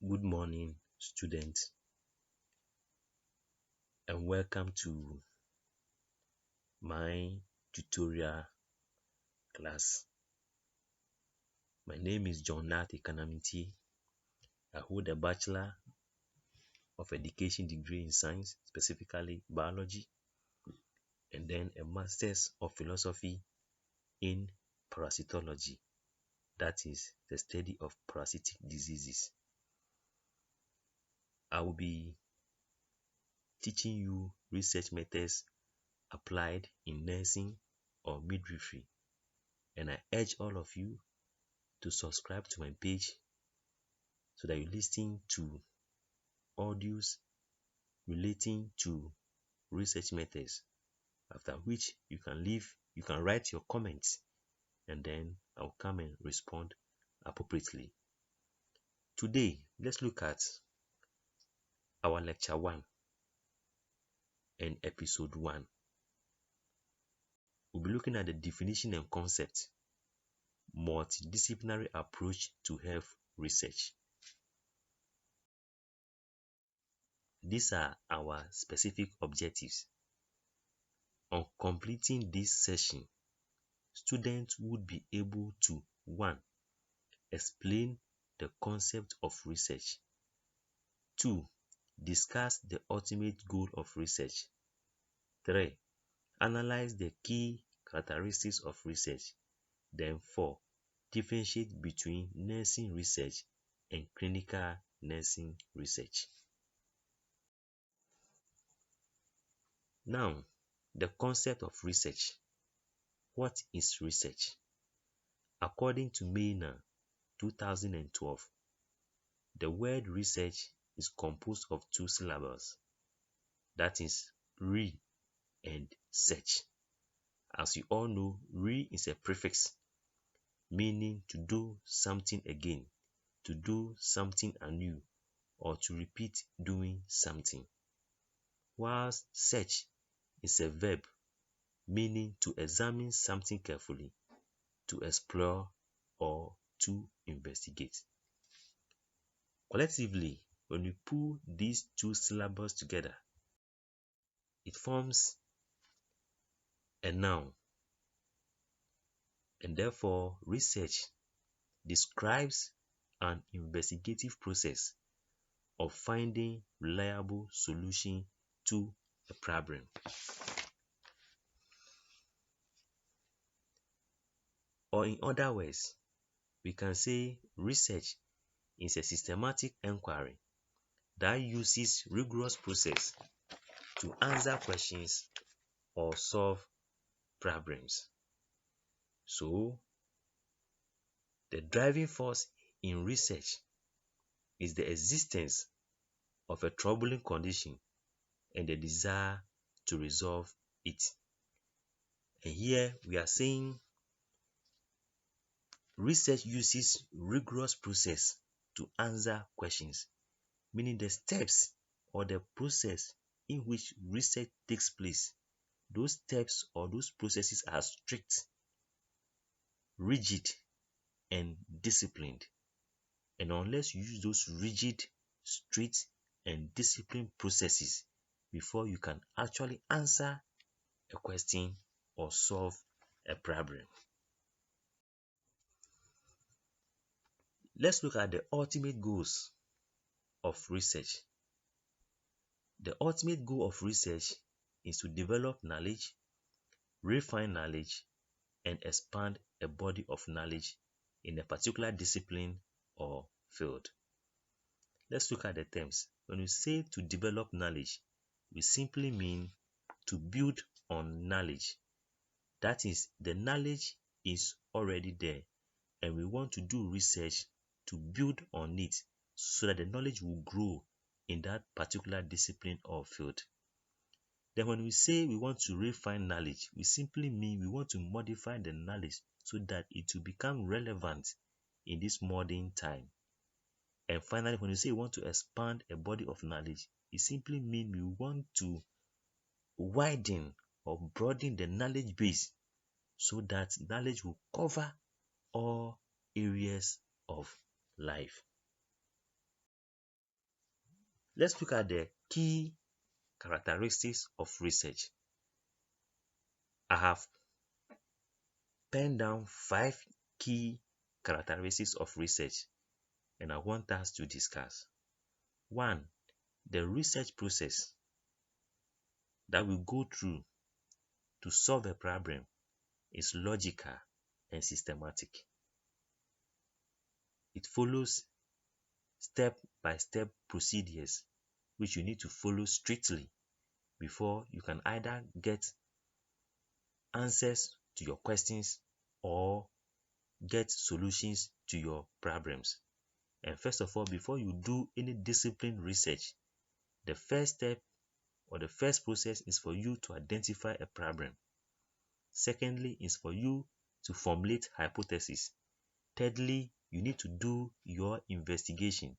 Good morning, students, and welcome to my tutorial class. My name is John Nat Ekanamiti. I hold a Bachelor of Education degree in Science, specifically Biology, and then a Master's of Philosophy in Parasitology, that is the study of parasitic diseases. I will be teaching you research methods applied in nursing or midwifery, and I urge all of you to subscribe to my page so that you listen to audios relating to research methods, after which you can write your comments, and then I'll come and respond appropriately. Today, let's look at our lecture 1 and episode 1. We'll be looking at the definition and concept, multidisciplinary approach to health research. These are our specific objectives. On completing this session, students would be able to 1. Explain the concept of research. 2. Discuss the ultimate goal of research. 3. Analyze the key characteristics of research. Then 4. Differentiate between nursing research and clinical nursing research. Now, the concept of research. What is research? According to Maynard, 2012, the word research is composed of 2 syllables, that is re and search. As you all know, re is a prefix meaning to do something again, to do something anew, or to repeat doing something. Whilst search is a verb meaning to examine something carefully, to explore, or to investigate. Collectively, when we pull these 2 syllables together, it forms a noun, and therefore research describes an investigative process of finding reliable solution to a problem. Or in other words, we can say research is a systematic inquiry that uses rigorous process to answer questions or solve problems. So, the driving force in research is the existence of a troubling condition and the desire to resolve it. And here we are saying research uses rigorous process to answer questions, meaning the steps or the process in which research takes place. Those steps or those processes are strict, rigid, and disciplined. And unless you use those rigid, strict, and disciplined processes before you can actually answer a question or solve a problem. Let's look at the ultimate goals of research. The ultimate goal of research is to develop knowledge, refine knowledge, and expand a body of knowledge in a particular discipline or field. Let's look at the terms. When we say to develop knowledge, we simply mean to build on knowledge. That is, the knowledge is already there, and we want to do research to build on it so that the knowledge will grow in that particular discipline or field. Then when we say we want to refine knowledge, we simply mean we want to modify the knowledge so that it will become relevant in this modern time. And finally, when we say we want to expand a body of knowledge, it simply means we want to widen or broaden the knowledge base so that knowledge will cover all areas of life. Let's look at the key characteristics of research. I have penned down 5 key characteristics of research, and I want us to discuss. 1. The research process that we go through to solve a problem is logical and systematic. It follows step-by-step procedures which you need to follow strictly before you can either get answers to your questions or get solutions to your problems. And first of all, before you do any disciplined research, the first step or the first process is for you to identify a problem. Secondly, is for you to formulate hypotheses. Thirdly, you need to do your investigation.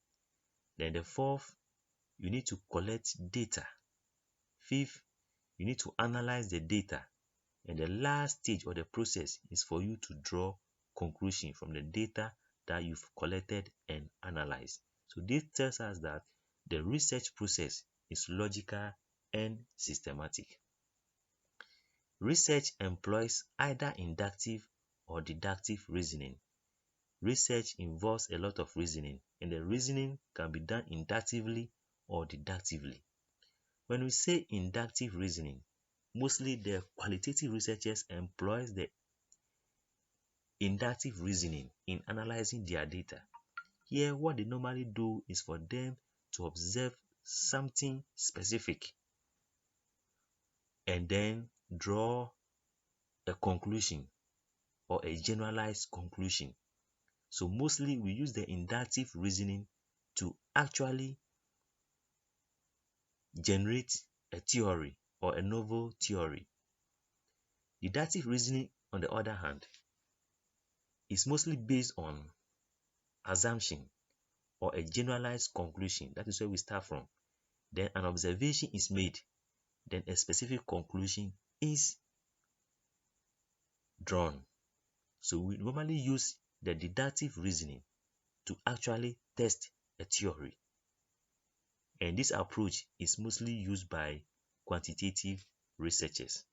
Then the fourth, you need to collect data. Fifth, you need to analyze the data. And the last stage or the process is for you to draw conclusion from the data that you've collected and analyzed. So this tells us that the research process is logical and systematic. Research employs either inductive or deductive reasoning. Research involves a lot of reasoning, and the reasoning can be done inductively or deductively. When we say inductive reasoning, mostly the qualitative researchers employ the inductive reasoning in analyzing their data. Here, what they normally do is for them to observe something specific and then draw a conclusion or a generalized conclusion. So mostly we use the inductive reasoning to actually generate a theory or a novel theory. Deductive reasoning, on the other hand, is mostly based on assumption or a generalized conclusion. That is where we start from. Then an observation is made. Then a specific conclusion is drawn. So we normally use the deductive reasoning to actually test a theory. And this approach is mostly used by quantitative researchers.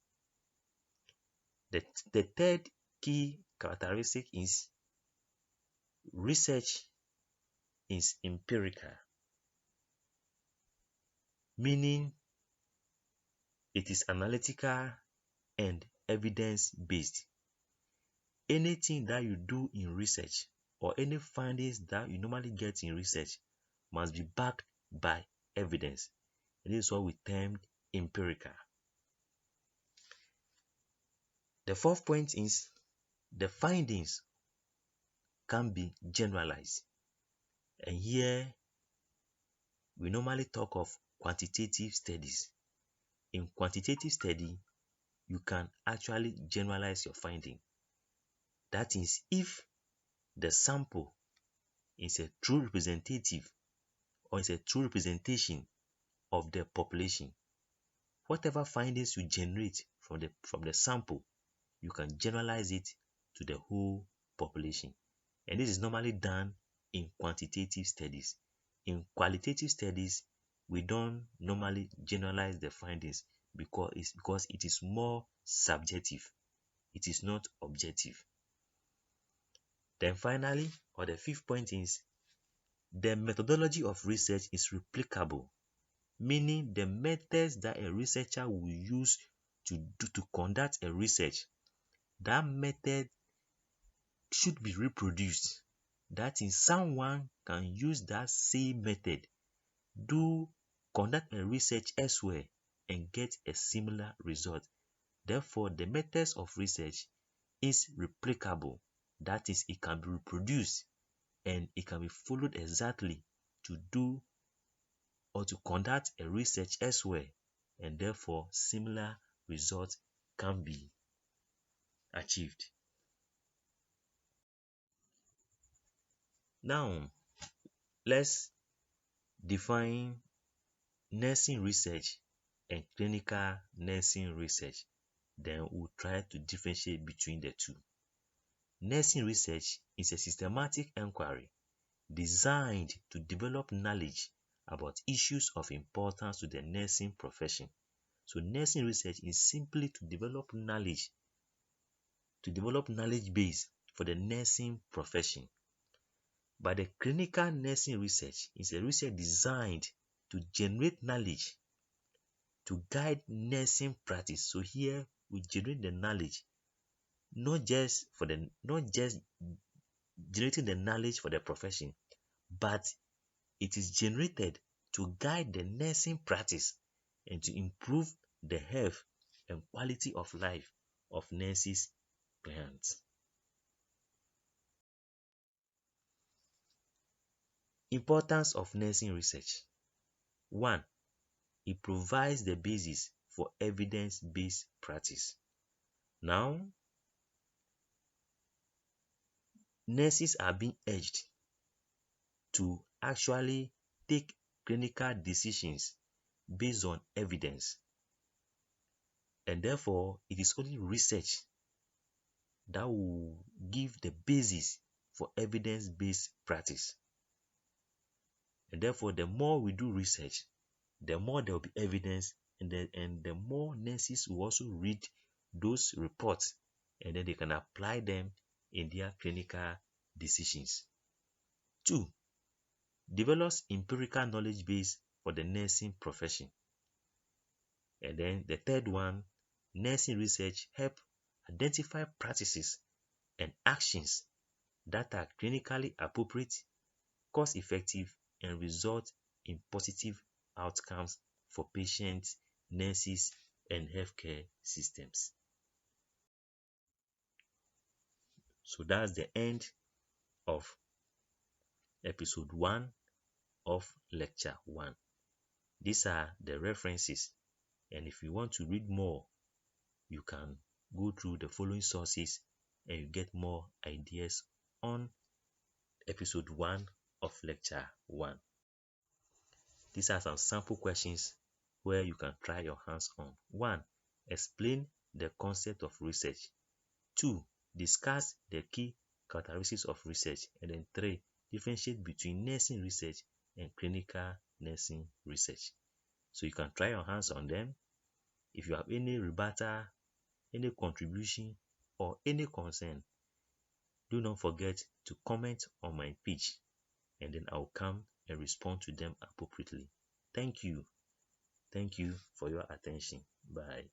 The third key characteristic is research is empirical, meaning it is analytical and evidence-based. Anything that you do in research or any findings that you normally get in research must be backed by evidence. And this is what we termed empirical. The fourth point is the findings can be generalized. And here we normally talk of quantitative studies. In quantitative study, you can actually generalize your finding. That is, if the sample is a true representative or is a true representation of the population, whatever findings you generate from the sample, you can generalize it to the whole population. And this is normally done in quantitative studies. In qualitative studies, we don't normally generalize the findings because it is more subjective. It is not objective. Then finally, or the fifth point is the methodology of research is replicable, meaning the methods that a researcher will use to conduct a research, that method should be reproduced. That is, someone can use that same method, conduct a research elsewhere and get a similar result. Therefore, the methods of research is replicable. That is, it can be reproduced and it can be followed exactly to do or to conduct a research elsewhere, and therefore similar results can be achieved. Now, let's define nursing research and clinical nursing research. Then we'll try to differentiate between the two. Nursing research is a systematic inquiry designed to develop knowledge about issues of importance to the nursing profession. So nursing research is simply to develop knowledge base for the nursing profession. But the clinical nursing research is a research designed to generate knowledge to guide nursing practice. So here we generate the knowledge, not just generating the knowledge for the profession, but it is generated to guide the nursing practice and to improve the health and quality of life of nurses clients. Importance of nursing research. 1. It provides the basis for evidence-based practice. Now, nurses are being urged to actually take clinical decisions based on evidence. And therefore, it is only research that will give the basis for evidence-based practice. And therefore, the more we do research, the more there will be evidence, and the more nurses will also read those reports, and then they can apply them in their clinical decisions. 2. Develops empirical knowledge base for the nursing profession. And then the third one, nursing research help identify practices and actions that are clinically appropriate, cost effective, and result in positive outcomes for patients, nurses, and healthcare systems. So that's the end of episode 1 of lecture 1. These are the references, and if you want to read more, you can go through the following sources and you get more ideas on episode 1 of lecture 1. These are some sample questions where you can try your hands on. 1. Explain the concept of research. 2. Discuss the key characteristics of research. And then 3. Differentiate between nursing research and clinical nursing research. So you can try your hands on them. If you have any rebuttal, any contribution, or any concern, do not forget to comment on my page, and then I'll come and respond to them appropriately. Thank you. Thank you for your attention. Bye.